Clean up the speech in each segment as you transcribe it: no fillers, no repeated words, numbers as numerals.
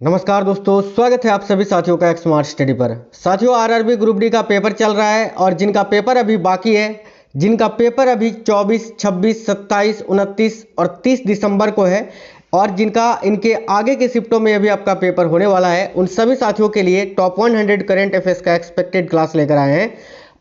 नमस्कार दोस्तों, स्वागत है आप सभी साथियों का एक स्मार्ट स्टडी पर। साथियों, आरआरबी ग्रुप डी का पेपर चल रहा है और जिनका पेपर अभी बाकी है, जिनका पेपर अभी 24, 26, 27, 29 और 30 दिसंबर को है और जिनका इनके आगे के शिफ्टों में अभी आपका पेपर होने वाला है, उन सभी साथियों के लिए टॉप 100 करंट अफेयर्स का एक्सपेक्टेड क्लास लेकर आए हैं।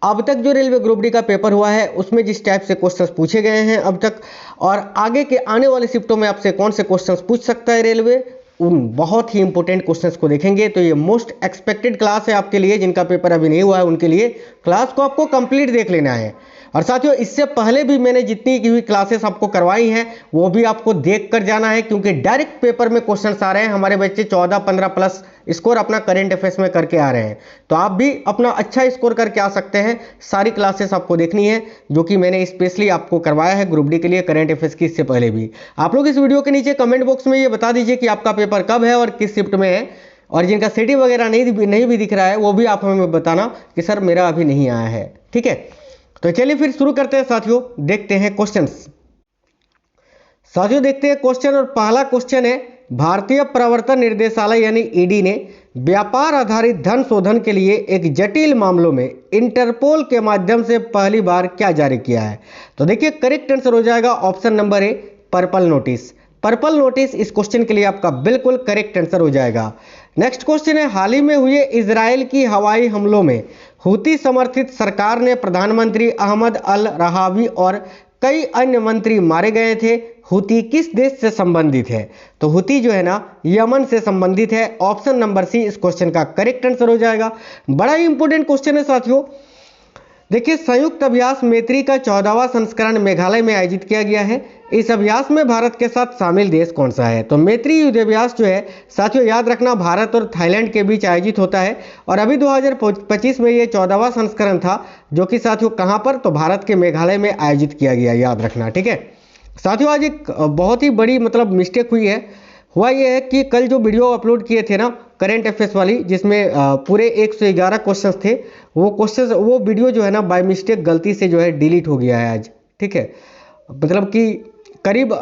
अब तक जो रेलवे ग्रुप डी का पेपर हुआ है उसमें जिस टाइप से क्वेश्चंस पूछे गए हैं अब तक, और आगे के आने वाले शिफ्टों में आपसे कौन से क्वेश्चंस पूछ सकता है रेलवे, उन बहुत ही इंपॉर्टेंट क्वेश्चंस को देखेंगे। तो ये मोस्ट एक्सपेक्टेड क्लास है आपके लिए, जिनका पेपर अभी नहीं हुआ है उनके लिए। क्लास को आपको कंप्लीट देख लेना है। और साथियों, इससे पहले भी मैंने जितनी की हुई क्लासेस आपको करवाई हैं वो भी आपको देख कर जाना है, क्योंकि डायरेक्ट पेपर में क्वेश्चंस आ रहे हैं। हमारे बच्चे 14-15 प्लस स्कोर अपना करंट अफेयर्स में करके आ रहे हैं, तो आप भी अपना अच्छा स्कोर करके आ सकते हैं। सारी क्लासेस आपको देखनी है जो कि मैंने स्पेशली आपको करवाया है ग्रुप डी के लिए, करंट अफेयर्स की। इससे पहले भी आप लोग इस वीडियो के नीचे कमेंट बॉक्स में ये बता दीजिए कि आपका पेपर कब है और किस शिफ्ट में है, और जिनका सिटी वगैरह नहीं भी दिख रहा है वो भी आप हमें बताना कि सर मेरा अभी नहीं आया है। ठीक है, तो चलिए फिर शुरू करते हैं साथियों। देखते हैं क्वेश्चंस। साथियों देखते हैं क्वेश्चन, और पहला क्वेश्चन है, भारतीय प्रवर्तन निर्देशालय यानी ईडी ने व्यापार आधारित धन शोधन के लिए एक जटिल मामलों में इंटरपोल के माध्यम से पहली बार क्या जारी किया है? तो देखिए करेक्ट आंसर हो जाएगा ऑप्शन नंबर ए, पर्पल नोटिस। पर्पल नोटिस इस क्वेश्चन के लिए आपका बिल्कुल करेक्ट आंसर हो जाएगा। नेक्स्ट क्वेश्चन है, हाल ही में हुए इजराइल की हवाई हमलों में हूती समर्थित सरकार ने प्रधानमंत्री अहमद अल रहावी और कई अन्य मंत्री मारे गए थे। हूती किस देश से संबंधित है? तो हूती जो है ना, यमन से संबंधित है। ऑप्शन नंबर सी इस क्वेश्चन का करेक्ट आंसर हो जाएगा। बड़ा ही इंपॉर्टेंट क्वेश्चन है साथियों। देखिए, संयुक्त अभ्यास मैत्री का 14वां संस्करण मेघालय में आयोजित किया गया है। इस अभ्यास में भारत के साथ शामिल देश कौन सा है? तो मैत्री युद्धाभ्यास जो है साथियों, याद रखना, भारत और थाईलैंड के बीच आयोजित होता है और अभी 2025 में ये 14वां संस्करण था, जो कि साथियों कहाँ पर? तो भारत के मेघालय में आयोजित किया गया, याद रखना। ठीक है साथियों, आज एक बहुत ही बड़ी मिस्टेक हुई है। हुआ ये है कि कल जो वीडियो अपलोड किए थे ना करंट अफेयर्स वाली, जिसमें पूरे 111 क्वेश्चंस थे, वो वीडियो जो है ना बाय मिस्टेक गलती से जो है डिलीट हो गया है आज। ठीक है, मतलब कि करीब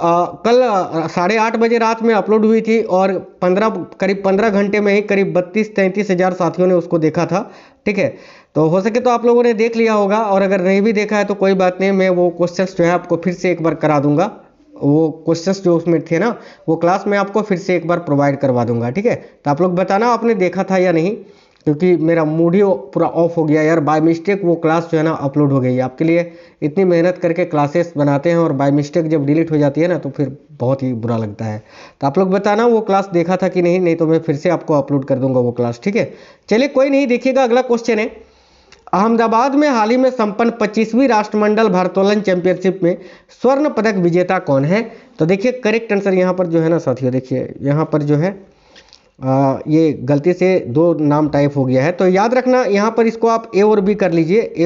कल 8:30 बजे रात में अपलोड हुई थी और करीब 15 घंटे में ही करीब 32-33 हज़ार साथियों ने उसको देखा था। ठीक है, तो हो सके तो आप लोगों ने देख लिया होगा, और अगर नहीं भी देखा है तो कोई बात नहीं, मैं वो क्वेश्चंस जो है आपको फिर से एक बार करा दूंगा। वो क्वेश्चंस जो उसमें थे ना, वो क्लास में आपको फिर से एक बार प्रोवाइड करवा दूंगा। ठीक है, तो आप लोग बताना आपने देखा था या नहीं, क्योंकि मेरा मूड ही पूरा ऑफ हो गया यार, बाय मिस्टेक वो क्लास जो है ना अपलोड हो गई। आपके लिए इतनी मेहनत करके क्लासेस बनाते हैं और बाय मिस्टेक जब डिलीट हो जाती है ना तो फिर बहुत ही बुरा लगता है। तो आप लोग बताना वो क्लास देखा था कि नहीं तो मैं फिर से आपको अपलोड कर दूंगा वो क्लास। ठीक है, चलिए कोई नहीं, देखिएगा अगला क्वेश्चन है, अहमदाबाद में हाल ही में संपन्न 25वीं राष्ट्रमंडल भारोत्तोलन चैंपियनशिप में स्वर्ण पदक विजेता कौन है? तो देखिए करेक्ट आंसर यहाँ पर जो है ना साथियों, देखिए यहाँ पर जो है ये गलती से 2 नाम टाइप हो गया है, तो याद रखना यहाँ पर इसको आप ए और बी कर लीजिए, ए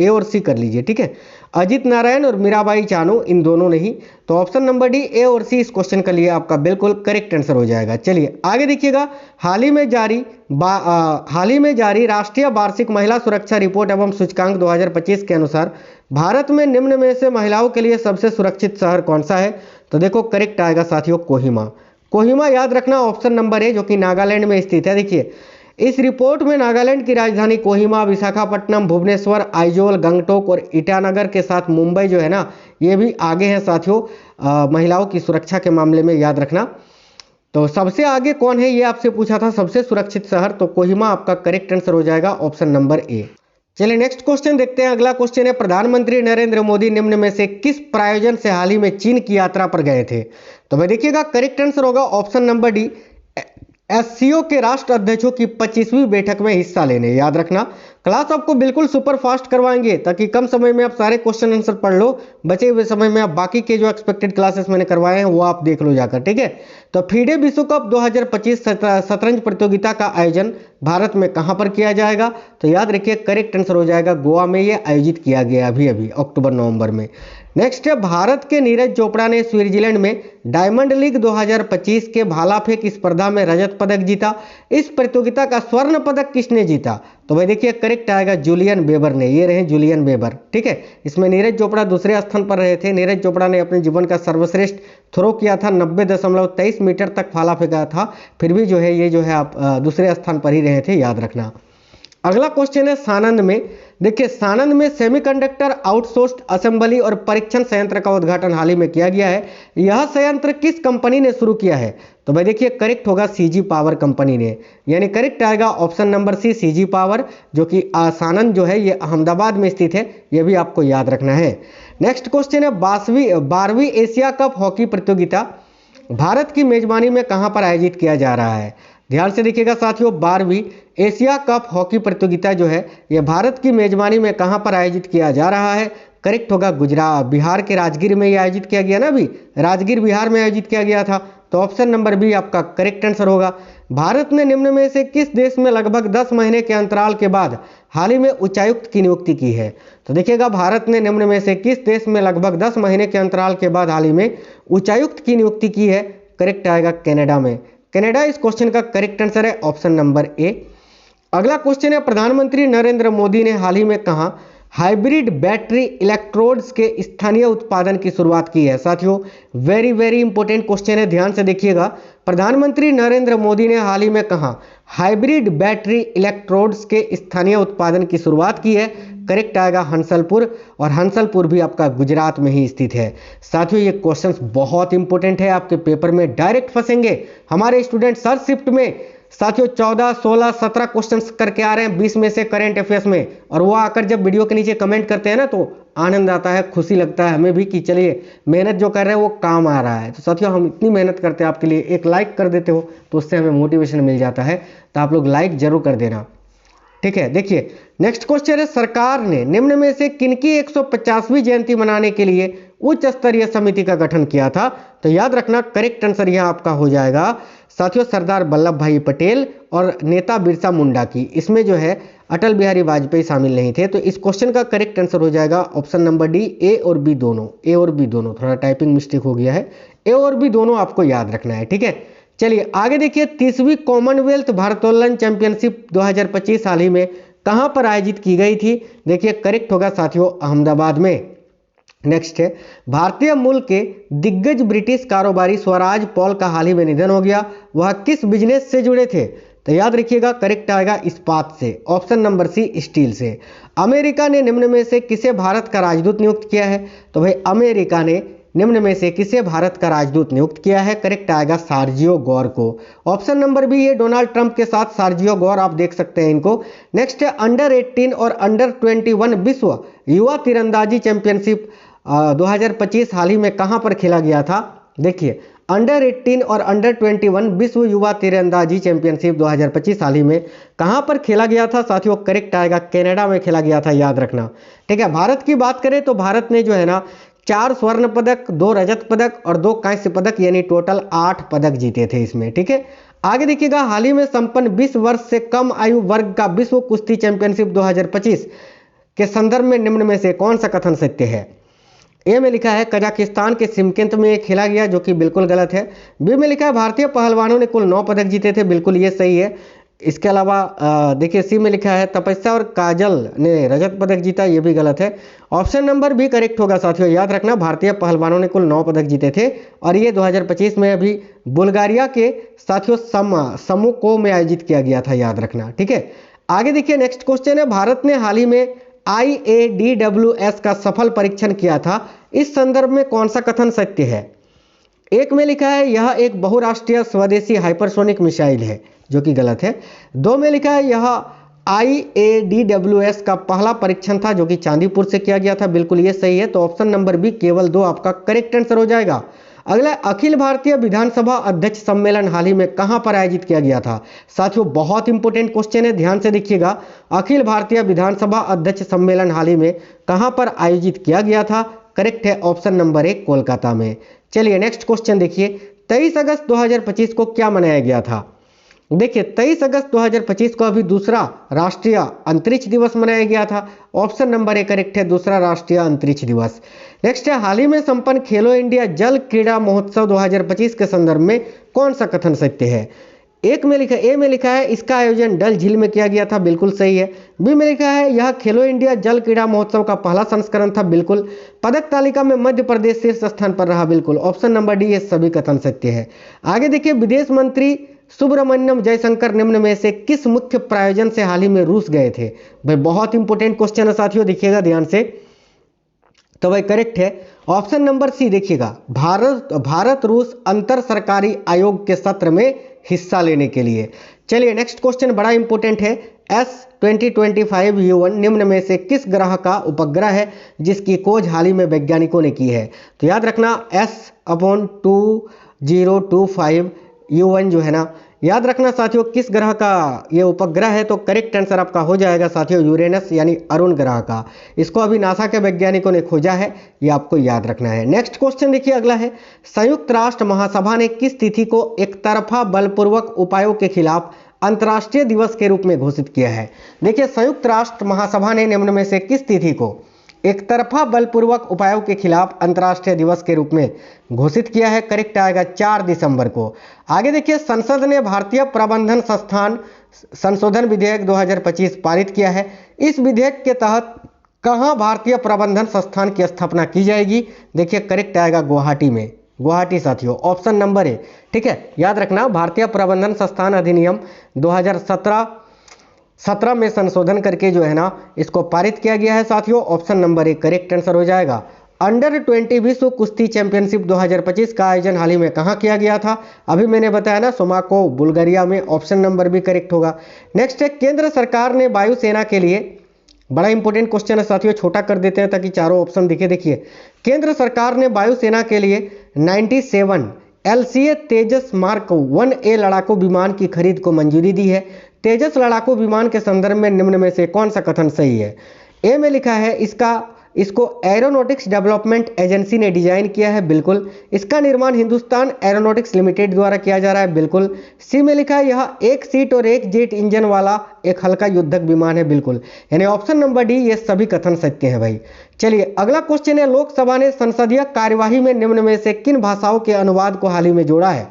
और सी कर लीजिए। ठीक है, अजित नारायण और मीराबाई चानू, इन दोनों नहीं। तो ऑप्शन नंबर डी, ए और सी इस क्वेश्चन के लिए आपका बिल्कुल करेक्ट आंसर हो जाएगा। चलिए आगे देखिएगा, हाल ही में जारी राष्ट्रीय वार्षिक महिला सुरक्षा रिपोर्ट एवं सूचकांक 2025 के अनुसार भारत में निम्न में से महिलाओं के लिए सबसे सुरक्षित शहर कौन सा है? तो देखो करेक्ट आएगा साथियों कोहिमा। कोहिमा याद रखना ऑप्शन नंबर है, जो कि नागालैंड में स्थित है। देखिए इस रिपोर्ट में नागालैंड की राजधानी कोहिमा, विशाखापट्टनम, भुवनेश्वर, आइजोल, गंगटोक और ईटानगर के साथ मुंबई जो है ना, ये भी आगे हैं साथियों महिलाओं की सुरक्षा के मामले में, याद रखना। तो सबसे आगे कौन है ये आपसे पूछा था, सबसे सुरक्षित शहर, तो कोहिमा आपका करेक्ट आंसर हो जाएगा, ऑप्शन नंबर ए। चलिए नेक्स्ट क्वेश्चन देखते हैं। अगला क्वेश्चन है, प्रधानमंत्री नरेंद्र मोदी निम्न में से किस प्रायोजन से हाल ही में चीन की यात्रा पर गए थे? तो मैं देखिएगा करेक्ट आंसर होगा ऑप्शन नंबर डी, एससीओ के राष्ट्र अध्यक्षों की 25वीं बैठक में हिस्सा लेने। याद रखना क्लास आपको बिल्कुल सुपर फास्ट करवाएंगे ताकि कम समय में आप सारे क्वेश्चन आंसर पढ़ लो, बचे हुए समय में आप बाकी के जो एक्सपेक्टेड क्लासेस मैंने करवाए हैं वो आप देख लो जाकर। ठीक है, तो फीडे विश्व कप 2025 शतरंज प्रतियोगिता का आयोजन भारत में कहां पर किया जाएगा? तो याद रखिए करेक्ट आंसर हो जाएगा गोवा में, ये आयोजित किया गया अभी अक्टूबर-नवंबर में। नेक्स्ट है, भारत के नीरज चोपड़ा ने स्विट्जरलैंड में डायमंड लीग 2025 के भाला फेंक स्पर्धा में रजत पदक जीता। इस प्रतियोगिता का स्वर्ण पदक किसने जीता? तो भाई देखिए करेक्ट आएगा जूलियन वेबर ने। ये रहे जूलियन वेबर, ठीक है। इसमें नीरज चोपड़ा दूसरे स्थान पर रहे थे। नीरज चोपड़ा ने अपने जीवन का सर्वश्रेष्ठ थ्रो किया था, 90.23 मीटर तक भाला फेंका था। फिर भी जो है ये जो है आप दूसरे स्थान पर ही रहे थे, याद रखना। अगला क्वेश्चन है सानंद में। देखिए सानंद में सेमीकंडक्टर आउटसोर्स्ड असेंबली और परीक्षण संयंत्र का उद्घाटन हाल ही में किया गया है। यह संयंत्र किस कंपनी ने शुरू किया है? तो भाई देखिए करेक्ट होगा सीजी पावर कंपनी ने, यानी करेक्ट आएगा option number C CG power, जो कि सानंद जो है ये अहमदाबाद में स्थित है, ये भी आपको याद रखना है। नेक्स्ट क्वेश्चन है 12वीं एशिया कप हॉकी प्रतियोगिता भारत की मेजबानी में कहां पर आयोजित किया जा रहा है? ध्यान से देखिएगा साथियों, 12वीं एशिया कप हॉकी प्रतियोगिता जो है ये भारत की मेजबानी में कहां पर आयोजित किया जा रहा है? करेक्ट होगा गुजरात, बिहार के राजगीर में ये आयोजित किया गया ना, अभी राजगीर बिहार में आयोजित किया गया था। तो ऑप्शन नंबर बी आपका करेक्ट आंसर होगा। भारत ने निम्न में से किस देश में लगभग 10 महीने के अंतराल के बाद हाल ही में उच्चायुक्त की नियुक्ति की है? तो देखिएगा भारत ने निम्न में से किस देश में लगभग 10 महीने के अंतराल के बाद हाल ही में उच्चायुक्त की नियुक्ति की है? करेक्ट आएगा कनाडा में। कनाडा इस क्वेश्चन का करेक्ट आंसर है, ऑप्शन नंबर ए। अगला क्वेश्चन है प्रधानमंत्री नरेंद्र मोदी ने हाल ही में कहा हाइब्रिड बैटरी इलेक्ट्रोड्स के स्थानीय उत्पादन की शुरुआत की है? साथियों वेरी इंपॉर्टेंट क्वेश्चन है, ध्यान से देखिएगा। प्रधानमंत्री नरेंद्र मोदी ने हाल ही में कहा हाइब्रिड बैटरी इलेक्ट्रोड्स के स्थानीय उत्पादन की शुरुआत की है? करेक्ट आएगा हंसलपुर, और हंसलपुर भी आपका गुजरात में ही स्थित है। साथियों ये क्वेश्चंस बहुत इंपॉर्टेंट है, आपके पेपर में डायरेक्ट फंसेंगे। हमारे स्टूडेंट सर्च शिफ्ट में साथियों 14, 16, 17 क्वेश्चंस करके आ रहे हैं, 20 में से करंट अफेयर्स में, और वो आकर जब वीडियो के नीचे कमेंट करते हैं ना तो आनंद आता है, खुशी लगता है हमें भी कि चलिए मेहनत जो कर रहे हैं वो काम आ रहा है। तो साथियों हम इतनी मेहनत करते हैं आपके लिए, एक लाइक कर देते हो तो उससे हमें मोटिवेशन मिल जाता है, तो आप लोग लाइक जरूर कर देना, ठीक है। देखिए नेक्स्ट क्वेश्चन है सरकार ने निम्न में से किनकी 150वीं जयंती मनाने के लिए उच्च स्तरीय समिति का गठन किया था? तो याद रखना करेक्ट आंसर यहां आपका हो जाएगा साथियों सरदार वल्लभ भाई पटेल और नेता बिरसा मुंडा की। इसमें जो है अटल बिहारी वाजपेयी शामिल नहीं थे। तो इस क्वेश्चन का करेक्ट आंसर हो जाएगा ऑप्शन नंबर डी, ए और बी दोनों। ए और बी दोनों, थोड़ा टाइपिंग मिस्टेक हो गया है, ए और बी दोनों आपको याद रखना है, ठीक है। चलिए आगे देखिए 30वीं कॉमनवेल्थ भारोत्तोलन चैंपियनशिप 2025 हाल ही में कहां पर आयोजित की गई थी? देखिए करेक्ट होगा साथियों अहमदाबाद में। नेक्स्ट है भारतीय मूल के दिग्गज ब्रिटिश कारोबारी स्वराज पॉल का हाल ही में निधन हो गया, वह किस बिजनेस से जुड़े थे? तो याद रखिएगा करेक्ट आएगा इस्पात से, ऑप्शन नंबर सी स्टील से। अमेरिका ने निम्न में से किसे भारत का राजदूत नियुक्त किया है? तो भाई अमेरिका ने निम्न में से किसे भारत का राजदूत नियुक्त किया है? करेक्ट आएगा सार्जियो गौर को। ऑप्शन नंबर बी ये डोनाल्ड ट्रंप के साथ सार्जियो गौर, आप देख सकते हैं इनको। नेक्स्ट है अंडर 18 और अंडर 21 विश्व युवा तीरंदाजी चैंपियनशिप 2025 हाल ही में कहां पर खेला गया था? देखिए अंडर 18 और अंडर 21 विश्व युवा तीरंदाजी चैंपियनशिप 2025 हाल ही में कहां पर खेला गया था? साथियों करेक्ट आएगा कनाडा में खेला गया था, याद रखना, ठीक है। भारत की बात करें तो भारत ने जो है ना 4 स्वर्ण पदक, 2 रजत पदक और 2 कांस्य पदक, यानी टोटल 8 पदक जीते थे इसमें, ठीक है। आगे देखिएगा हाल ही में संपन्न 20 वर्ष से कम आयु वर्ग का विश्व कुश्ती चैंपियनशिप 2025 के संदर्भ में निम्न में से कौन सा कथन सत्य है? ए में लिखा है कजाकिस्तान के शिमकिंत में खेला गया, जो कि बिल्कुल गलत है। बी में लिखा है भारतीय पहलवानों ने कुल 9 पदक जीते थे, बिल्कुल ये सही है। इसके अलावा देखिए सी में लिखा है तपस्या और काजल ने रजत पदक जीता, ये भी गलत है। ऑप्शन नंबर बी करेक्ट होगा साथियों, याद रखना भारतीय पहलवानों ने कुल 9 पदक जीते थे, और ये 2025 में अभी बुल्गारिया के साथियों समूको में आयोजित किया गया था, याद रखना, ठीक है। आगे देखिए नेक्स्ट क्वेश्चन है भारत ने हाल ही में IADWS का सफल परीक्षण किया था, इस संदर्भ में कौन सा कथन सत्य है? एक में लिखा है यह एक बहुराष्ट्रीय स्वदेशी हाइपरसोनिक मिसाइल है, जो कि गलत है। 2 में लिखा है यह IADWS का पहला परीक्षण था, जो कि चांदीपुर से किया गया था, बिल्कुल ये सही है। तो ऑप्शन नंबर बी केवल 2 आपका करेक्ट आंसर हो जाएगा। अगला अखिल भारतीय विधानसभा अध्यक्ष सम्मेलन हाल ही में कहां पर आयोजित किया गया था? साथियों बहुत इंपॉर्टेंट क्वेश्चन है, ध्यान से देखिएगा। अखिल भारतीय विधानसभा अध्यक्ष सम्मेलन हाल ही में कहां पर आयोजित किया गया था? करेक्ट है ऑप्शन नंबर 1 कोलकाता में। चलिए नेक्स्ट क्वेश्चन देखिए 23 अगस्त 2025 को क्या मनाया गया था? देखिए 23 अगस्त 2025 को अभी दूसरा राष्ट्रीय अंतरिक्ष दिवस मनाया गया था। ऑप्शन नंबर 1 करेक्ट है, दूसरा राष्ट्रीय अंतरिक्ष दिवस। नेक्स्ट है हाल ही में संपन्न खेलो इंडिया जल क्रीड़ा महोत्सव 2025 के संदर्भ में कौन सा कथन सत्य है? एक में लिखा ए में लिखा है इसका आयोजन डल झील में किया गया था, बिल्कुल सही है। बी में लिखा है यह खेलो इंडिया जल क्रीड़ा महोत्सव का पहला संस्करण था, बिल्कुल। पदक तालिका में मध्य प्रदेश शीर्ष स्थान पर रहा, बिल्कुल। ऑप्शन नंबर डी ये सभी कथन सत्य है। आगे देखिए, विदेश मंत्री सुब्रमण्यम जयशंकर निम्न में से किस मुख्य प्रायोजन से हाल ही में रूस गए थे? भाई बहुत इंपॉर्टेंट क्वेश्चन है साथियों, देखिएगा ध्यान से। तो भाई करेक्ट है ऑप्शन नंबर सी, देखिएगा भारत रूस अंतर सरकारी आयोग के सत्र में हिस्सा लेने के लिए। चलिए नेक्स्ट क्वेश्चन बड़ा इंपॉर्टेंट है। S2025U1 निम्न में से किस ग्रह का उपग्रह है जिसकी खोज हाल ही में वैज्ञानिकों ने की है? तो याद रखना S/2025U1 जो है ना, याद रखना साथियों किस ग्रह का ये उपग्रह है? तो करेक्ट आंसर आपका हो जाएगा साथियों यूरेनस यानी अरुण ग्रह का। इसको अभी नासा के वैज्ञानिकों ने खोजा है, ये आपको याद रखना है। नेक्स्ट क्वेश्चन देखिए अगला है, संयुक्त राष्ट्र महासभा ने किस तिथि को एकतरफा बलपूर्वक उपायों के खिलाफ अंतर्राष्ट्रीय दिवस के रूप में घोषित किया है? देखिए संयुक्त राष्ट्र महासभा ने निम्न में से किस तिथि को एक तरफा बलपूर्वक उपायों के खिलाफ अंतर्राष्ट्रीय दिवस के रूप में घोषित किया है? करेक्ट आएगा 4 दिसंबर को। आगे देखिए, संसद ने भारतीय प्रबंधन संस्थान संशोधन विधेयक 2025 पारित किया है। इस विधेयक के तहत कहां भारतीय प्रबंधन संस्थान की स्थापना की जाएगी? देखिए करेक्ट आएगा गुवाहाटी में, गुवाहाटी साथियों, ऑप्शन नंबर ए। ठीक है, याद रखना भारतीय प्रबंधन संस्थान अधिनियम 2017 में संशोधन करके जो है ना इसको पारित किया गया है साथियों। Option number A correct answer हो जाएगा। अंडर 20 विश्व कुश्ती चैंपियनशिप 2025 का आयोजन हाल ही में कहाँ किया गया था? अभी मैंने बताया ना, सोमाको बुल्गारिया में। ऑप्शन नंबर भी करेक्ट होगा। नेक्स्ट है, केंद्र सरकार ने वायुसेना के लिए, बड़ा इंपॉर्टेंट क्वेश्चन है साथियों, छोटा कर देते हैं ताकि चारों ऑप्शन दिखे। देखिए, केंद्र सरकार ने वायुसेना के लिए 97 LCA तेजस मार्क 1A लड़ाकू विमान की खरीद को मंजूरी दी है। तेजस लड़ाकू विमान के संदर्भ में निम्न में से कौन सा कथन सही है? ए में लिखा है इसको एरोनॉटिक्स डेवलपमेंट एजेंसी ने डिजाइन किया है, बिल्कुल। इसका निर्माण हिंदुस्तान एरोनॉटिक्स लिमिटेड द्वारा किया जा रहा है, बिल्कुल। सी में लिखा है यह एक सीट और एक जेट इंजन वाला एक हल्का युद्धक विमान है, बिल्कुल। यानी ऑप्शन नंबर डी ये सभी कथन सत्य हैं भाई। चलिए अगला क्वेश्चन है, लोकसभा ने संसदीय कार्यवाही में निम्न में से किन भाषाओं के अनुवाद को हाल ही में जोड़ा है?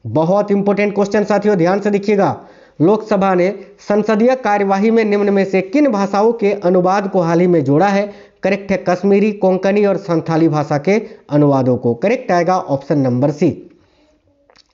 बहुत इंपॉर्टेंट क्वेश्चन साथियों, ध्यान से देखिएगा। लोकसभा ने संसदीय कार्यवाही में निम्न में से किन भाषाओं के अनुवाद को हाल ही में जोड़ा है? करेक्ट है कश्मीरी, कोंकणी और संथाली भाषा के अनुवादों को। करेक्ट आएगा ऑप्शन नंबर सी।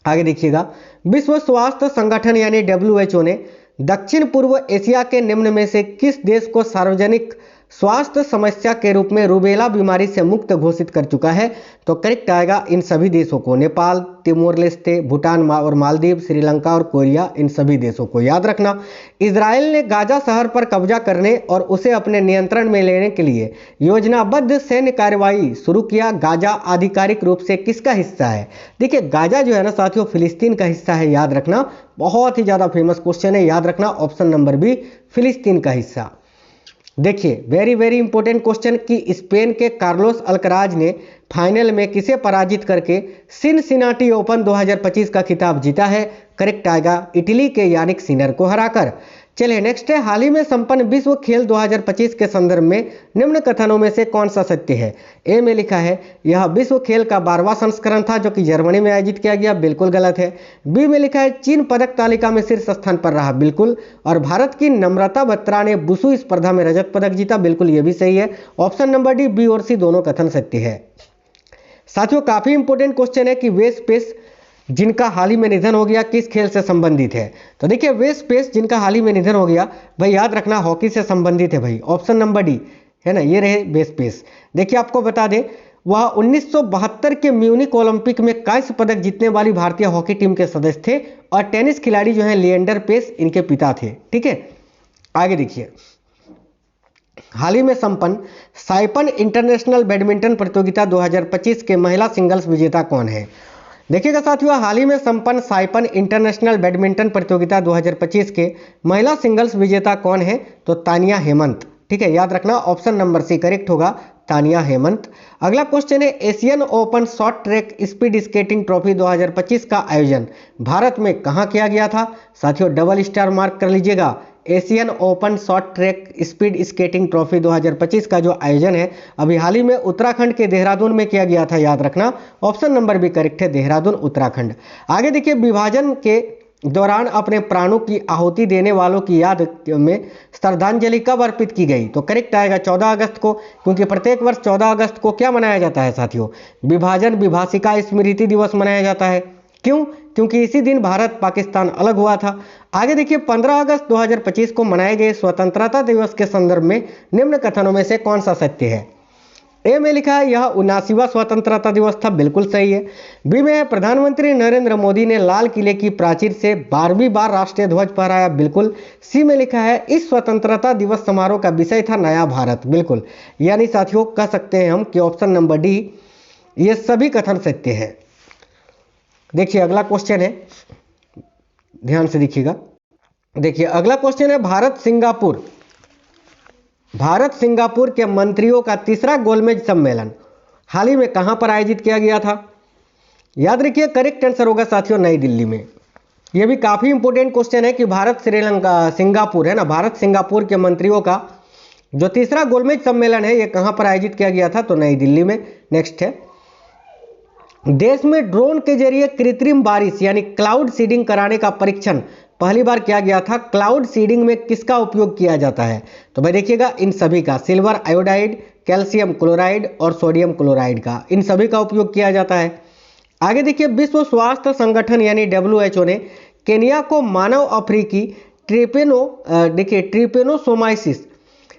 आगे देखिएगा, विश्व स्वास्थ्य संगठन यानी WHO ने दक्षिण पूर्व एशिया के निम्न में से किस देश को सार्वजनिक स्वास्थ्य समस्या के रूप में रूबेला बीमारी से मुक्त घोषित कर चुका है? तो करेक्ट आएगा इन सभी देशों को, नेपाल, तिमोर लेस्ते, भूटान और मालदीव, श्रीलंका और कोरिया, इन सभी देशों को। याद रखना, इजराइल ने गाजा शहर पर कब्जा करने और उसे अपने नियंत्रण में लेने के लिए योजनाबद्ध सैन्य कार्रवाई शुरू किया। गाजा आधिकारिक रूप से किसका हिस्सा है? देखिए गाजा जो है ना साथियों फिलिस्तीन का हिस्सा है, याद रखना। बहुत ही ज्यादा फेमस क्वेश्चन है, याद रखना ऑप्शन नंबर बी फिलिस्तीन का हिस्सा। देखिए वेरी वेरी इंपॉर्टेंट क्वेश्चन कि स्पेन के कार्लोस अल्कराज ने फाइनल में किसे पराजित करके सिनसिनाटी ओपन 2025 का खिताब जीता है? करेक्ट आएगा इटली के यानिक सिनर को हराकर। चलिए नेक्स्ट है, हाल ही में संपन्न विश्व खेल 2025 के संदर्भ में निम्न कथनों में से कौन सा सत्य है? ए में लिखा है यह विश्व खेल का 12वां संस्करण था जो कि जर्मनी में आयोजित किया गया, बिल्कुल गलत है। बी में लिखा है चीन पदक तालिका में शीर्ष स्थान पर रहा, बिल्कुल। और भारत की नम्रता बत्रा ने बुसु स्पर्धा में रजत पदक जीता, बिल्कुल ये भी सही है। ऑप्शन नंबर डी, बी और सी दोनों कथन सत्य है। साथियों काफी इंपॉर्टेंट क्वेश्चन है कि वेस्ट पेस जिनका हाल ही में निधन हो गया किस खेल से संबंधित है? तो देखिए वेस्ट पेस जिनका हाल ही में निधन हो गया भाई, याद रखना हॉकी से संबंधित है भाई। ऑप्शन नंबर डी है ना, ये रहे वेस्ट पेस। देखिए आपको बता दें वह 1972 के म्यूनिक ओलंपिक में कांस्य पदक जीतने वाली भारतीय हॉकी टीम के सदस्य थे और टेनिस खिलाड़ी जो है लिएंडर पेस इनके पिता थे। ठीक है, आगे देखिए, हाल ही में संपन्न साइपन इंटरनेशनल बैडमिंटन प्रतियोगिता 2025 के महिला सिंगल्स विजेता कौन है? देखिएगा साथियों, हाल ही में संपन्न साइपन इंटरनेशनल बैडमिंटन प्रतियोगिता 2025 के महिला सिंगल्स विजेता कौन है? तो तानिया हेमंत। ठीक है, याद रखना ऑप्शन नंबर सी करेक्ट होगा, तानिया हेमंत। अगला क्वेश्चन है, Asian open short track speed skating trophy 2025 का आयोजन भारत में कहां किया गया था? साथियों डबल स्टार मार्क कर लीजिएगा। Asian open short track speed skating trophy 2025 का जो आयोजन है अभी हाल ही में उत्तराखंड के देहरादून में किया गया था, याद रखना। ऑप्शन नंबर भी करेक्ट है, देहरादून उत्तराखंड। आगे देखिए, विभाजन के दौरान अपने प्राणों की आहुति देने वालों की याद में श्रद्धांजलि कब अर्पित की गई? तो करेक्ट आएगा 14 अगस्त को, क्योंकि प्रत्येक वर्ष 14 अगस्त को क्या मनाया जाता है साथियों? विभाजन विभाषिका स्मृति दिवस मनाया जाता है। क्यों? क्योंकि इसी दिन भारत पाकिस्तान अलग हुआ था। आगे देखिए, 15 अगस्त 2025 को मनाए गए स्वतंत्रता दिवस के संदर्भ में निम्न कथनों में से कौन सा सत्य है? ए में लिखा है यह 79वां स्वतंत्रता दिवस था, बिल्कुल सही है। बी में है प्रधानमंत्री नरेंद्र मोदी ने लाल किले की प्राचीर से 12वीं बार राष्ट्रीय ध्वज फहराया, बिल्कुल। सी में लिखा है इस स्वतंत्रता दिवस समारोह का विषय था नया भारत, बिल्कुल। यानी साथियों कह सकते हैं हम कि ऑप्शन नंबर डी ये सभी कथन सत्य है। देखिए अगला क्वेश्चन है, ध्यान से देखिएगा। देखिए अगला क्वेश्चन है भारत सिंगापुर के मंत्रियों का तीसरा गोलमेज सम्मेलन हाल ही में कहां पर आयोजित किया गया था? याद रखिए करेक्ट आंसर होगा साथियों नई दिल्ली में। यह भी काफी इंपॉर्टेंट क्वेश्चन है कि भारत सिंगापुर है ना, भारत सिंगापुर के मंत्रियों का जो तीसरा गोलमेज सम्मेलन है यह कहां पर आयोजित किया गया था? तो नई दिल्ली में। नेक्स्ट है, देश में ड्रोन के जरिए कृत्रिम बारिश यानी क्लाउड सीडिंग कराने का परीक्षण पहली बार किया गया था। क्लाउड सीडिंग में किसका उपयोग किया जाता है? तो भाई देखिएगा इन सभी का, सिल्वर आयोडाइड, कैल्शियम क्लोराइड और सोडियम क्लोराइड का, इन सभी का उपयोग किया जाता है। आगे देखिए, विश्व स्वास्थ्य संगठन यानी WHO ने केनिया को मानव अफ्रीकी ट्रिपेनोसोमाइसिस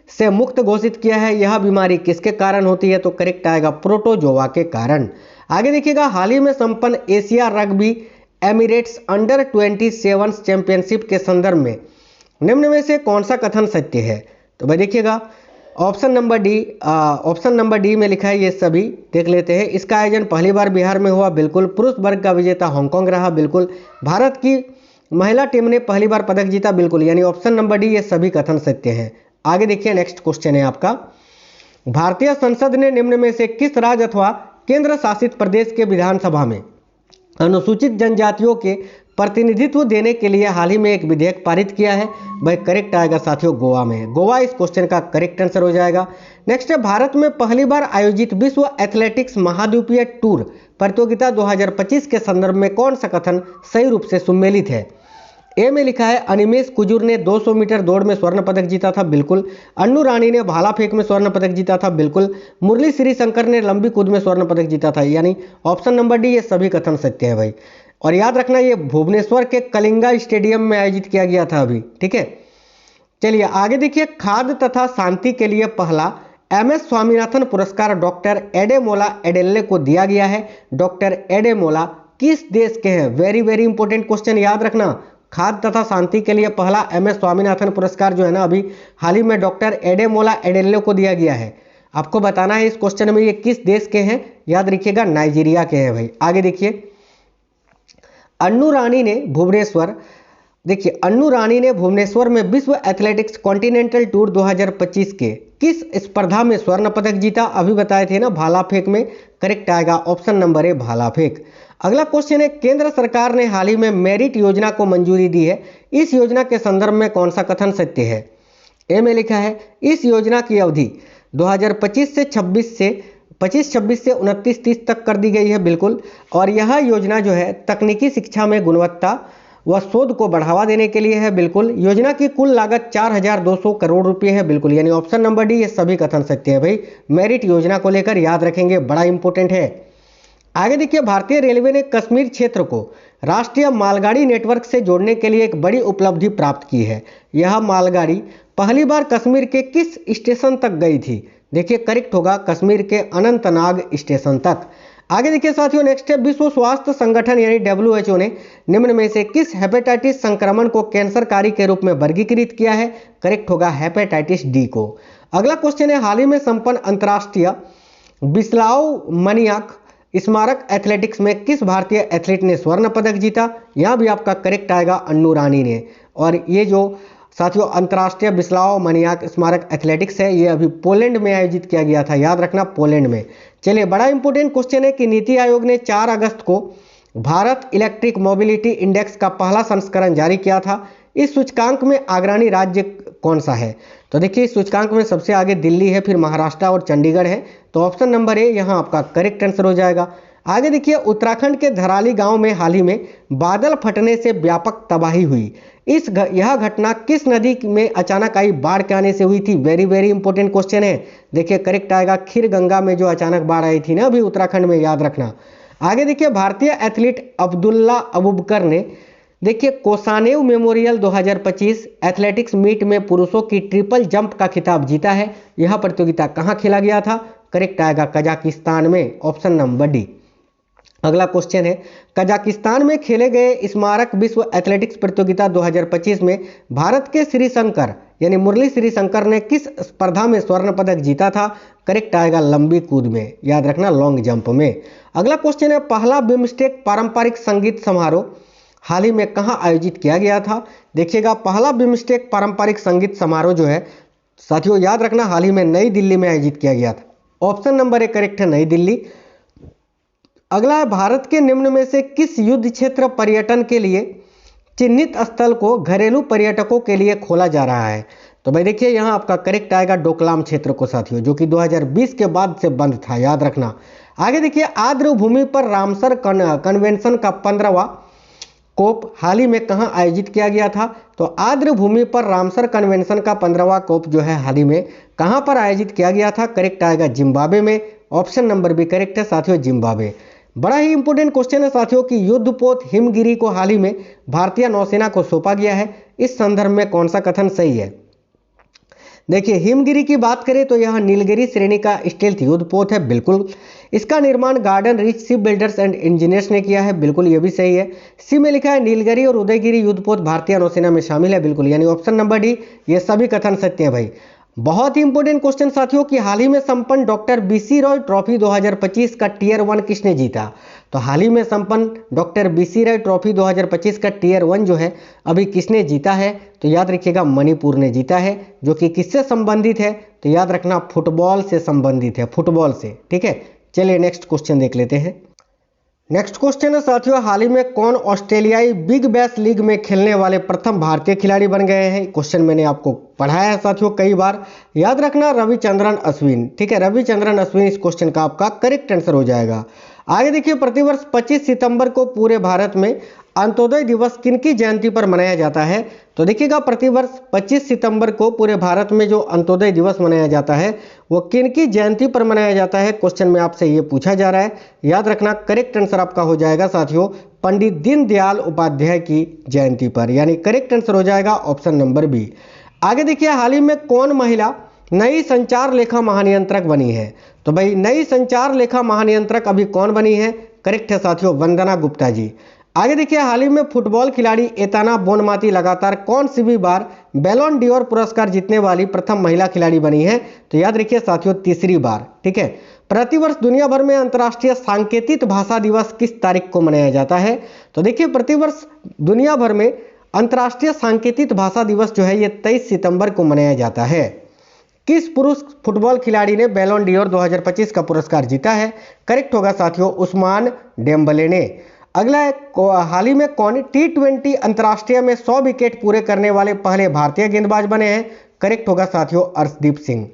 से मुक्त घोषित किया है। यह बीमारी किसके कारण होती है? तो करेक्ट आएगा प्रोटोजोआ के कारण। आगे देखिएगा, हाल ही में संपन्न Asia rugby Emirates under 27 championship के संदर्भ में निम्न में से कौन सा कथन सत्य है? तो भाई देखिएगा ऑप्शन नंबर डी में लिखा है, ये सभी देख लेते हैं। इसका आयोजन पहली बार बिहार में हुआ, बिल्कुल। पुरुष वर्ग का विजेता हांगकांग रहा, बिल्कुल। भारत की महिला टीम ने पहली बार पदक जीता, बिल्कुल। यानी ऑप्शन नंबर डी ये सभी कथन सत्य हैं। आगे देखिए नेक्स्ट क्वेश्चन है आपका, भारतीय संसद ने निम्न में से किस राज्य अथवा केंद्र शासित प्रदेश के विधानसभा में अनुसूचित जनजातियों के प्रतिनिधित्व देने के लिए हाल ही में एक विधेयक पारित किया है? भाई करेक्ट आएगा साथियों गोवा में। गोवा इस क्वेश्चन का करेक्ट आंसर हो जाएगा। नेक्स्ट है, भारत में पहली बार आयोजित विश्व एथलेटिक्स महाद्वीपीय टूर प्रतियोगिता 2025 के संदर्भ में कौन सा कथन सही रूप से सुमेलित है? ए में लिखा है अनिमेश कुजूर ने 200 मीटर दौड़ में स्वर्ण पदक जीता था, बिल्कुल। अन्नू रानी ने भाला फेंक में स्वर्ण पदक जीता था, बिल्कुल। मुरली श्रीशंकर ने लंबी कूद में स्वर्ण पदक जीता था। यानी ऑप्शन नंबर डी ये सभी कथन सत्य है भाई। और याद रखना ये भुवनेश्वर के कलिंगा स्टेडियम में आयोजित किया गया था अभी, ठीक है। चलिए आगे देखिए, खाद्य तथा शांति के लिए पहला MS स्वामीनाथन पुरस्कार डॉक्टर एडेमोला एडेल्ले को दिया गया है। डॉक्टर एडेमोला किस देश के हैं? वेरी वेरी इंपॉर्टेंट क्वेश्चन, याद रखना। खाद्य तथा शांति के लिए पहला MS स्वामीनाथन पुरस्कार जो है ना अभी हाल ही में डॉक्टर एडेमोला एडेल्ले को दिया गया है। आपको बताना है इस क्वेश्चन में ये किस देश के हैं, याद रखिएगा नाइजीरिया के हैं भाई। आगे देखिए, अन्नू रानी ने भुवनेश्वर में विश्व एथलेटिक्स कॉन्टिनेंटल टूर 2025 के किस स्पर्धा में स्वर्ण पदक जीता? अभी बताए थे ना भाला फेंक में। करेक्ट आएगा ऑप्शन नंबर ए भाला फेंक। अगला क्वेश्चन है, केंद्र सरकार ने हाल ही में मेरिट योजना को मंजूरी दी है। इस योजना के संदर्भ में कौन सा कथन सत्य है? ए में लिखा है इस योजना की अवधि 2025 से 26 से 29-30 तक कर दी गई है, बिल्कुल। और यह योजना जो है तकनीकी शिक्षा में गुणवत्ता व शोध को बढ़ावा देने के लिए है, बिल्कुल। योजना की कुल लागत 4200 करोड़ रुपए है, बिल्कुल। यानी ऑप्शन नंबर डी ये सभी कथन सत्य है भाई। मेरिट योजना को लेकर याद रखेंगे, बड़ा इंपॉर्टेंट है। आगे देखिए, भारतीय रेलवे ने कश्मीर क्षेत्र को राष्ट्रीय मालगाड़ी नेटवर्क से जोड़ने के लिए एक बड़ी उपलब्धि प्राप्त की है। यह मालगाड़ी पहली बार कश्मीर के किस स्टेशन तक गई थी? देखिए करेक्ट होगा कश्मीर के अनंतनाग स्टेशन तक। आगे देखिए साथियों, नेक्स्ट है, विश्व स्वास्थ्य संगठन यानी WHO ने निम्न में से किस हेपेटाइटिस संक्रमण को कैंसरकारी के रूप में वर्गीकृत किया है? करेक्ट होगा हेपेटाइटिस डी को। अगला क्वेश्चन है, हाल ही में संपन्न अंतर्राष्ट्रीय बिस्लाव मनियाक स्मारक एथलेटिक्स में किस भारतीय एथलीट ने स्वर्ण पदक जीता? यहाँ भी आपका करेक्ट आएगा अन्नू रानी ने। और ये जो साथियों अंतर्राष्ट्रीय बिस्लाव मनियाक स्मारक एथलेटिक्स है ये अभी पोलैंड में आयोजित किया गया था, याद रखना पोलैंड में। चलिए बड़ा इंपॉर्टेंट क्वेश्चन है कि नीति आयोग ने 4 अगस्त को भारत इलेक्ट्रिक मोबिलिटी इंडेक्स का पहला संस्करण जारी किया था। इस सूचकांक में अग्रणी राज्य कौन सा है? तो देखिए इस सूचकांक में सबसे आगे दिल्ली है, फिर महाराष्ट्र और चंडीगढ़ है। तो ऑप्शन नंबर ए यहाँ आपका करेक्ट आंसर हो जाएगा। आगे देखिए, उत्तराखंड के धराली गांव में हाल ही में बादल फटने से व्यापक तबाही हुई। यह घटना किस नदी में अचानक आई बाढ़ के आने से हुई थी? वेरी वेरी इंपॉर्टेंट क्वेश्चन है। देखिए करेक्ट आएगा खीर गंगा में जो अचानक बाढ़ आई थी ना अभी उत्तराखंड में, याद रखना। आगे देखिए, भारतीय एथलीट अब्दुल्ला अबूबकर ने देखिए कोसानेव मेमोरियल 2025 एथलेटिक्स मीट में पुरुषों की ट्रिपल जंप का खिताब जीता है। यह प्रतियोगिता कहां खेला गया था? करेक्ट आएगा कजाकिस्तान में, ऑप्शन नंबर डी। अगला क्वेश्चन है, कजाकिस्तान में खेले गए स्मारक विश्व एथलेटिक्स प्रतियोगिता 2025 में भारत के श्रीशंकर यानी मुरली श्रीशंकर ने किस स्पर्धा में स्वर्ण पदक जीता था? करेक्ट आएगा लंबी कूद में, याद रखना लॉन्ग जंप में। अगला क्वेश्चन है, पहला बिम्स्टेक पारंपरिक संगीत समारोह हाल ही में कहां आयोजित किया गया था? देखिएगा पहला बिम्स्टेक पारंपरिक संगीत समारोह जो है साथियों, याद रखना हाल ही में नई दिल्ली में आयोजित किया गया था। ऑप्शन नंबर ए करेक्ट है, नई दिल्ली। अगला है, भारत के निम्न में से किस युद्ध क्षेत्र पर्यटन के लिए चिन्हित स्थल को घरेलू पर्यटकों के लिए खोला जा रहा है? तो भाई देखिए यहाँ आपका करेक्ट आएगा डोकलाम क्षेत्र को साथियों, जो कि 2020 के बाद से बंद था, याद रखना। आगे देखिए, आर्द्र भूमि पर रामसर कन्वेंशन का 15वां कोप हाल ही में कहां आयोजित किया गया था? तो आर्द्र भूमि पर रामसर कन्वेंशन का 15वां कोप जो है हाल ही में कहां पर आयोजित किया गया था? करेक्ट आएगा जिम्बाब्वे में, ऑप्शन नंबर बी करेक्ट है साथियों, जिम्बाब्वे। बड़ा ही इंपॉर्टेंट क्वेश्चन है साथियों कि युद्धपोत हिमगिरी को हाल ही में भारतीय नौसेना को सौंपा गया है। इस संदर्भ में कौन सा कथन सही है? देखिए हिमगिरी की बात करें तो यह नीलगिरी श्रेणी का स्टेल्थ युद्धपोत है, बिल्कुल। इसका निर्माण garden rich ship builders and engineers ने किया है, बिल्कुल ये भी सही है। सी में लिखा है नीलगिरी और उदयगिरी युद्धपोत भारतीय नौसेना में शामिल है, बिल्कुल, यानी ऑप्शन नंबर डी, ये सभी कथन सत्य है भाई। बहुत ही इंपॉर्टेंट क्वेश्चन साथियों कि हाल ही में संपन्न डॉक्टर बीसी रॉय ट्रॉफी 2025 का टियर 1 किसने जीता? तो हाल ही में संपन्न डॉक्टर बीसी रॉय ट्रॉफी 2025 का टियर 1 जो है अभी किसने जीता है? तो याद रखिएगा मणिपुर ने जीता है, जो कि किससे संबंधित है? तो याद रखना फुटबॉल से संबंधित है, फुटबॉल से, ठीक है। चलिए नेक्स्ट क्वेश्चन देख लेते हैं। नेक्स्ट क्वेश्चन है साथियों, हाल ही में कौन ऑस्ट्रेलियाई बिग बैश लीग में खेलने वाले प्रथम भारतीय खिलाड़ी बन गए हैं? क्वेश्चन मैंने आपको पढ़ाया है साथियों कई बार, याद रखना रविचंद्रन अश्विन, ठीक है, रविचंद्रन अश्विन इस क्वेश्चन का आपका करेक्ट आंसर हो जाएगा। आगे देखिए, प्रतिवर्ष 25 सितंबर को पूरे भारत में अंत्योदय दिवस किनकी जयंती पर मनाया जाता है? तो देखिएगा प्रतिवर्ष 25 सितंबर को पूरे भारत में जो अंत्योदय दिवस मनाया जाता है वो किनकी जयंती पर मनाया जाता है? क्वेश्चन में आपसे ये पूछा जा रहा है, याद रखना करेक्ट आंसर आपका हो जाएगा साथियों पंडित दीनदयाल उपाध्याय की जयंती पर, यानी करेक्ट आंसर हो जाएगा ऑप्शन नंबर बी। आगे देखिए, हाल ही में कौन महिला नई संचार लेखा महानियंत्रक बनी है? तो भाई नई संचार लेखा महानियंत्रक अभी कौन बनी है? करेक्ट है साथियों वंदना गुप्ता जी। आगे देखिए, हाल ही में फुटबॉल खिलाड़ी एताना बोनमाती लगातार कौन सी भी बार बैलोन डियोर पुरस्कार जीतने वाली प्रथम महिला खिलाड़ी बनी है? तो याद रखिए साथियों तीसरी बार, ठीक है। प्रतिवर्ष दुनिया भर में अंतर्राष्ट्रीय सांकेतिक भाषा दिवस किस तारीख को मनाया जाता है? तो देखिए प्रतिवर्ष दुनिया भर में अंतर्राष्ट्रीय सांकेतिक भाषा दिवस जो है ये 23 सितंबर को मनाया जाता है। किस पुरुष फुटबॉल खिलाड़ी ने बैलोन डियोर 2025 का पुरस्कार जीता है? करेक्ट होगा साथियों उस्मान डेम्बले ने। अगला है, हाल ही में कौन T20 अंतर्राष्ट्रीय में 100 विकेट पूरे करने वाले पहले भारतीय गेंदबाज बने हैं? करेक्ट होगा साथियों अर्शदीप सिंह।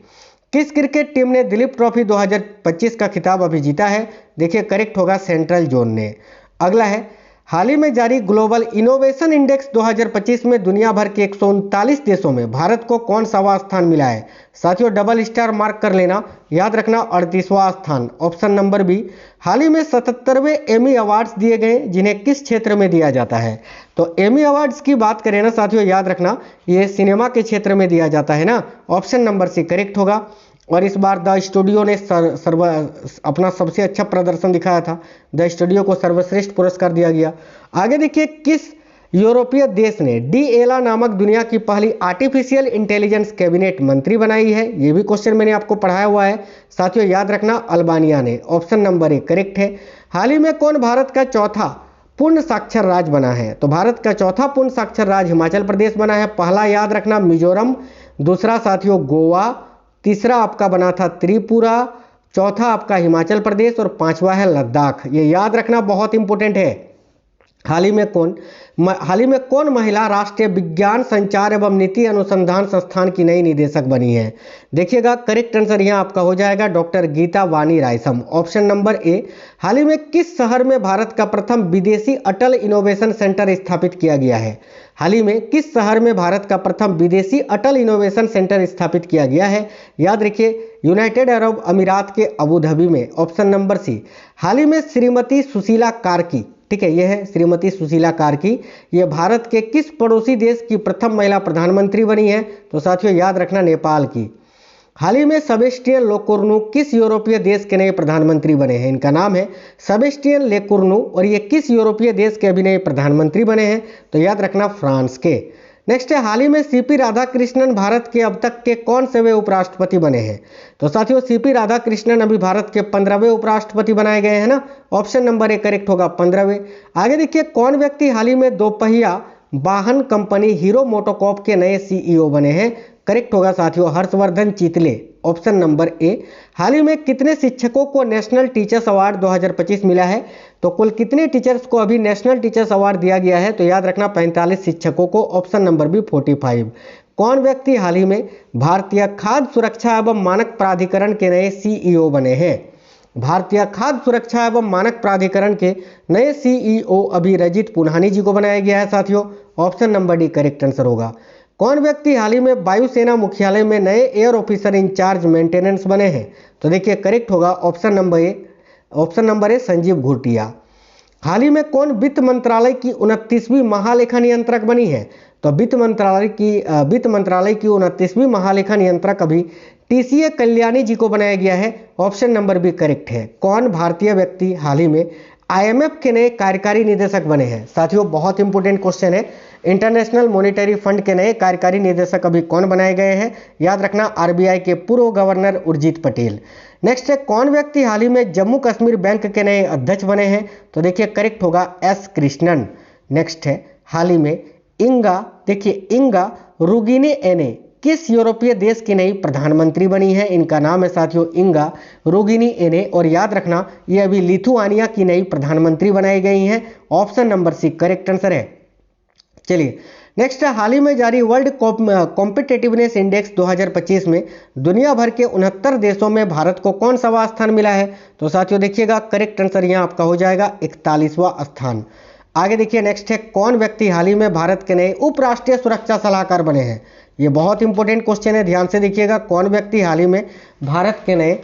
किस क्रिकेट टीम ने दिलीप ट्रॉफी 2025 का खिताब अभी जीता है? देखिए करेक्ट होगा सेंट्रल जोन ने। अगला है, हाल ही में जारी ग्लोबल इनोवेशन इंडेक्स 2025 में दुनिया भर के 139 देशों में भारत को कौन सावा स्थान मिला है? साथियों डबल स्टार मार्क कर लेना, याद रखना 38वां स्थान, ऑप्शन नंबर बी। हाल ही में 77वें एमी अवार्ड्स दिए गए, जिन्हें किस क्षेत्र में दिया जाता है? तो एमी अवार्ड्स की बात करें ना साथियों, याद रखना ये सिनेमा के क्षेत्र में दिया जाता है ना, ऑप्शन नंबर सी करेक्ट होगा। और इस बार द स्टूडियो ने अपना सबसे अच्छा प्रदर्शन दिखाया था, द स्टूडियो को सर्वश्रेष्ठ पुरस्कार दिया गया। आगे देखिए, किस यूरोपीय देश ने डीएला नामक दुनिया की पहली आर्टिफिशियल इंटेलिजेंस कैबिनेट मंत्री बनाई है? ये भी क्वेश्चन मैंने आपको पढ़ाया हुआ है साथियों, याद रखना अल्बानिया ने, ऑप्शन नंबर ए करेक्ट है। हाल ही में कौन भारत का चौथा पूर्ण साक्षर राज्य बना है? तो भारत का चौथा पूर्ण साक्षर राज्य हिमाचल प्रदेश बना है। पहला याद रखना मिजोरम, दूसरा साथियों गोवा, तीसरा आपका बना था त्रिपुरा, चौथा आपका हिमाचल प्रदेश और पांचवा है लद्दाख। ये याद रखना बहुत इंपॉर्टेंट है। हाल ही में कौन महिला राष्ट्रीय विज्ञान संचार एवं नीति अनुसंधान संस्थान की नई निदेशक बनी है? देखिएगा करेक्ट आंसर यहाँ आपका हो जाएगा डॉक्टर गीता वानी रायसम, ऑप्शन नंबर ए। हाल ही में किस शहर में भारत का प्रथम विदेशी अटल इनोवेशन सेंटर स्थापित किया गया है? हाल ही में किस शहर में भारत का प्रथम विदेशी अटल इनोवेशन सेंटर स्थापित किया गया है? याद रखिए यूनाइटेड अरब अमीरात के अबू धाबी में, ऑप्शन नंबर सी। हाल ही में श्रीमती सुशीला कार्की, ठीक है, यह है श्रीमती सुशीला कार्की, ये भारत के किस पड़ोसी देश की प्रथम महिला प्रधानमंत्री बनी है? तो साथियों याद रखना नेपाल की। हाल ही में सेबेस्टियन लेकोर्नु किस यूरोपीय देश के नए प्रधानमंत्री बने हैं? इनका नाम है सेबेस्टियन लेकोर्नु और ये किस यूरोपीय देश के अभी नए प्रधानमंत्री बने हैं? तो याद रखना फ्रांस के। नेक्स्ट है, हाल ही में सीपी राधाकृष्णन भारत के अब तक के कौन से वे उपराष्ट्रपति बने हैं? तो साथियों सीपी राधाकृष्णन अभी भारत के 15वें उपराष्ट्रपति बनाए गए हैं ना, ऑप्शन नंबर ए करेक्ट होगा 15वें। आगे देखिए कौन व्यक्ति हाल ही में दोपहिया वाहन कंपनी हीरो मोटोकॉर्प के नए सीईओ बने हैं? करेक्ट होगा साथियों Harshvardhan Chitale, option number A. हाल ही में कितने शिक्षकों को नेशनल टीचर्स अवार्ड 2025 मिला है? तो कुल कितने टीचर्स को अभी नेशनल टीचर्स अवार्ड दिया गया है? तो याद रखना 45 शिक्षकों को, ऑप्शन नंबर बी 45। कौन व्यक्ति हाल ही में भारतीय खाद्य सुरक्षा एवं मानक प्राधिकरण के नए सीईओ बने हैं? भारतीय खाद्य सुरक्षा एवं मानक प्राधिकरण के नए सीईओ अभी रजित पुन्हानी जी को बनाया गया है साथियों, option number D correct answer होगा। कौन व्यक्ति हाल ही में वायुसेना मुख्यालय में नए एयर ऑफिसर इंचार्ज मेंटेनेंस बने हैं? तो देखिए करेक्ट होगा ऑप्शन नंबर ए संजीव घुटिया। हाल ही में कौन वित्त मंत्रालय की 29वीं महालेखा नियंत्रक बनी है? तो वित्त मंत्रालय की 29वीं महालेखा नियंत्रक अभी टीसीए कल्याणी जी को बनाया गया है, ऑप्शन नंबर बी करेक्ट है। कौन भारतीय व्यक्ति हाल ही में आईएमएफ के नए कार्यकारी निदेशक बने हैं? साथियों बहुत इंपॉर्टेंट क्वेश्चन है, इंटरनेशनल मॉनेटरी फंड के नए कार्यकारी निदेशक अभी कौन बनाए गए हैं? याद रखना आरबीआई के पूर्व गवर्नर उर्जित पटेल। नेक्स्ट है, कौन व्यक्ति हाल ही में जम्मू कश्मीर बैंक के नए अध्यक्ष बने हैं? तो देखिए करेक्ट होगा एस कृष्णन। नेक्स्ट है, हाल ही में इंगा रुगिने एने किस यूरोपीय देश की नई प्रधानमंत्री बनी है? इनका नाम है साथियों इंगा रुगिनी एने और याद रखना ये अभी लिथुआनिया की नई प्रधानमंत्री बनाई गई हैं, option number C correct answer है। चलिए नेक्स्ट है, हाल ही में जारी वर्ल्ड कॉम्पिटिटिवनेस इंडेक्स 2025 में दुनिया भर के 69 देशों में भारत को कौन सा स्थान मिला है? तो साथियों देखिएगा करेक्ट आंसर यहाँ आपका हो जाएगा 41वां स्थान। आगे देखिए नेक्स्ट है, कौन व्यक्ति हाल ही में भारत के नए उपराष्ट्रीय सुरक्षा सलाहकार बने हैं? ये बहुत इंपॉर्टेंट क्वेश्चन है, ध्यान से देखिएगा। कौन व्यक्ति हाल ही में भारत के नए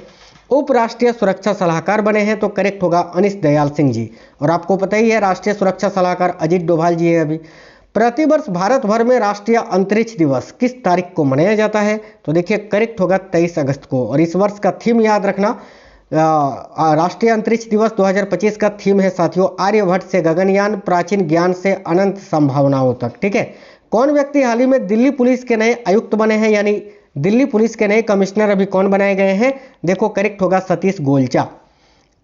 उपराष्ट्रीय सुरक्षा सलाहकार बने हैं? तो करेक्ट होगा अनिश दयाल सिंह जी। और आपको पता ही है राष्ट्रीय सुरक्षा सलाहकार अजीत डोभाल जी है अभी। प्रतिवर्ष भारत भर में राष्ट्रीय अंतरिक्ष दिवस किस तारीख को मनाया जाता है? तो देखिए करेक्ट होगा 23 अगस्त को। और इस वर्ष का थीम याद रखना, राष्ट्रीय अंतरिक्ष दिवस 2025 का थीम है साथियों आर्यभट्ट से गगनयान, प्राचीन ज्ञान से अनंत संभावनाओं तक, ठीक है। कौन व्यक्ति हाल ही में दिल्ली पुलिस के नए आयुक्त बने हैं, यानी दिल्ली पुलिस के नए कमिश्नर अभी कौन बनाए गए हैं? देखो करेक्ट होगा Satish Golcha,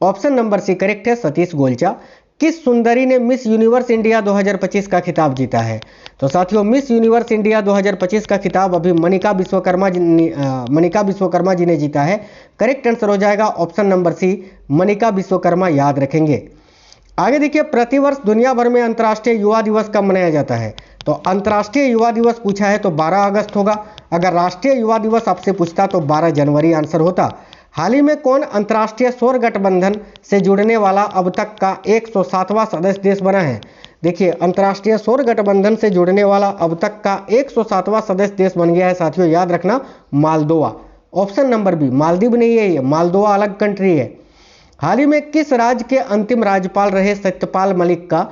option number C correct है सतीश गोलचा। किस सुंदरी ने मिस यूनिवर्स इंडिया 2025 का खिताब जीता है? तो साथियों मिस यूनिवर्स इंडिया 2025 का खिताब अभी मनिका विश्वकर्मा जी ने जीता है। करेक्ट आंसर हो जाएगा option number C Manika Vishwakarma, याद रखेंगे। आगे देखिए, प्रतिवर्ष दुनिया भर में अंतर्राष्ट्रीय युवा दिवस कब मनाया जाता है? तो अंतर्राष्ट्रीय युवा दिवस पूछा है तो 12 अगस्त होगा। अगर राष्ट्रीय युवा दिवस आपसे पूछता तो 12 जनवरी आंसर होता। हाल ही में कौन अंतर्राष्ट्रीय सौर गठबंधन से जुड़ने वाला अब तक का 107वां सदस्य देश बना है? देखिए अंतर्राष्ट्रीय सौर गठबंधन से जुड़ने वाला अब तक का 107वां सदस्य देश बन गया है साथियों, याद रखना Moldova, option number B. Maldives नहीं है ये, मालदोवा अलग कंट्री है। हाल ही में किस राज्य के अंतिम राज्यपाल रहे सत्यपाल मलिक का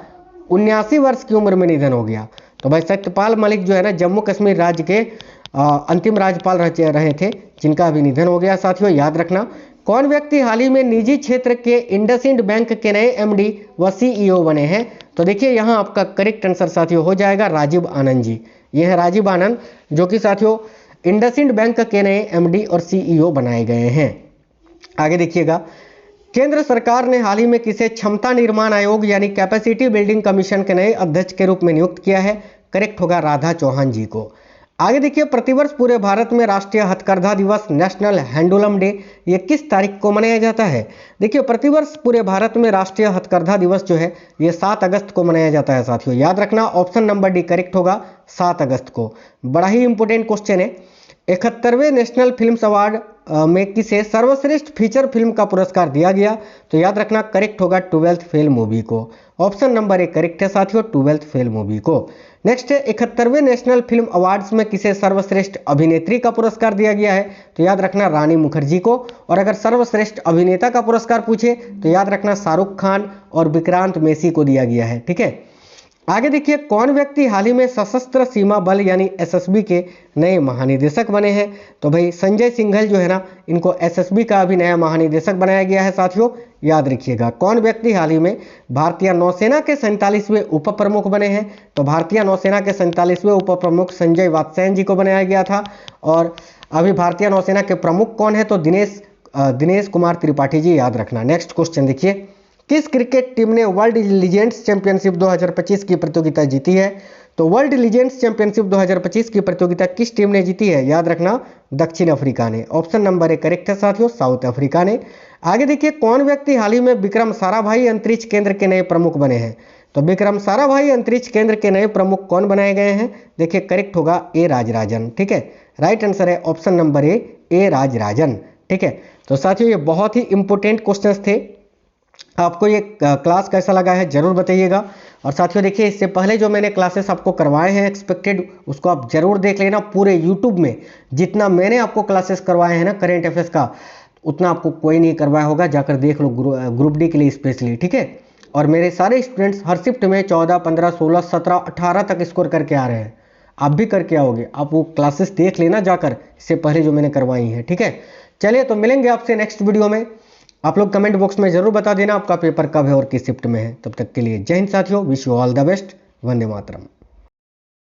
79 वर्ष की उम्र में निधन हो गया? तो भाई सत्यपाल मलिक जो है ना जम्मू कश्मीर राज्य के अंतिम राज्यपाल रहे थे, जिनका अभी निधन हो गया साथियों, याद रखना। कौन व्यक्ति हाल ही में निजी क्षेत्र के इंडसइंड बैंक के नए एमडी व सीईओ बने हैं? तो देखिए यहाँ आपका करेक्ट आंसर साथियों हो जाएगा राजीव आनंद जी। ये है राजीव आनंद जो कि साथियों इंडसइंड बैंक के नए एमडी और सीईओ बनाए गए हैं। आगे देखिएगा, केंद्र सरकार ने हाल ही में किसे क्षमता निर्माण आयोग यानी कैपेसिटी बिल्डिंग कमीशन के नए अध्यक्ष के रूप में नियुक्त किया है? करेक्ट होगा राधा चौहान जी को। आगे देखिए, प्रतिवर्ष पूरे भारत में राष्ट्रीय हथकरघा दिवस नेशनल हैंडलूम डे ये किस तारीख को मनाया जाता है? देखिए, प्रतिवर्ष पूरे भारत में राष्ट्रीय हथकरघा दिवस जो है ये 7 अगस्त को मनाया जाता है साथियों। याद रखना, ऑप्शन नंबर डी करेक्ट होगा, 7 अगस्त को। बड़ा ही इंपॉर्टेंट क्वेश्चन है। 71वें नेशनल फिल्म अवार्ड में किसे सर्वश्रेष्ठ फीचर फिल्म का पुरस्कार दिया गया? तो याद रखना करेक्ट होगा 12th फेल मूवी को। ऑप्शन नंबर ए करेक्ट है साथियों, 12th फेल मूवी को। नेक्स्ट है, 71वें नेशनल फिल्म अवार्ड्स में किसे सर्वश्रेष्ठ अभिनेत्री का पुरस्कार दिया गया है? तो याद रखना रानी मुखर्जी को। और अगर सर्वश्रेष्ठ अभिनेता का पुरस्कार पूछे तो याद रखना शाहरुख खान और विक्रांत मैसी को दिया गया है। ठीक है, आगे देखिए, कौन व्यक्ति हाल ही में सशस्त्र सीमा बल यानी एसएसबी के नए महानिदेशक बने हैं? तो भाई संजय सिंघल जो है ना, इनको एसएसबी का अभी नया महानिदेशक बनाया गया है साथियों, याद रखिएगा। कौन व्यक्ति हाल ही में भारतीय नौसेना के 47वें उप प्रमुख बने हैं? तो भारतीय नौसेना के 47वें उप प्रमुख संजय वात्स्यायन जी को बनाया गया था। और अभी भारतीय नौसेना के प्रमुख कौन है? तो दिनेश कुमार त्रिपाठी जी, याद रखना। नेक्स्ट क्वेश्चन देखिए, किस क्रिकेट टीम ने वर्ल्ड लीजेंड्स चैंपियनशिप 2025 की प्रतियोगिता जीती है? तो वर्ल्ड लीजेंड्स चैंपियनशिप 2025 की प्रतियोगिता किस टीम ने जीती है? याद रखना दक्षिण अफ्रीका ने। ऑप्शन नंबर ए करेक्ट है साथियों, साउथ अफ्रीका ने। आगे देखिए, कौन व्यक्ति हाल ही में विक्रम साराभाई अंतरिक्ष केंद्र के नए प्रमुख बने हैं? तो विक्रम साराभाई अंतरिक्ष केंद्र के नए प्रमुख कौन बनाए गए हैं? देखिए करेक्ट होगा ए राजराजन। ठीक है, राइट आंसर है ऑप्शन नंबर ए राजराजन। ठीक है, तो साथियों ये बहुत ही इंपॉर्टेंट क्वेश्चंस थे। आपको ये क्लास कैसा लगा है जरूर बताइएगा। और साथियों देखिए, इससे पहले जो मैंने क्लासेस आपको करवाए हैं एक्सपेक्टेड, उसको आप जरूर देख लेना। पूरे यूट्यूब में जितना मैंने आपको क्लासेस करवाए हैं ना करेंट अफेयर्स का, उतना आपको कोई नहीं करवाया होगा, जाकर देख लो ग्रुप डी के लिए स्पेशली। ठीक है, और मेरे सारे स्टूडेंट्स हर शिफ्ट में 14, 15, 16, 17, 18 तक स्कोर करके आ रहे हैं। आप भी करके आओगे, आप वो क्लासेस देख लेना जाकर, इससे पहले जो मैंने करवाई हैं। ठीक है, चलिए तो मिलेंगे आपसे नेक्स्ट वीडियो में। आप लोग कमेंट बॉक्स में जरूर बता देना आपका पेपर कब है और किस शिफ्ट में है। तब तक के लिए जय हिंद साथियों, wish you all the best, Vande Mataram.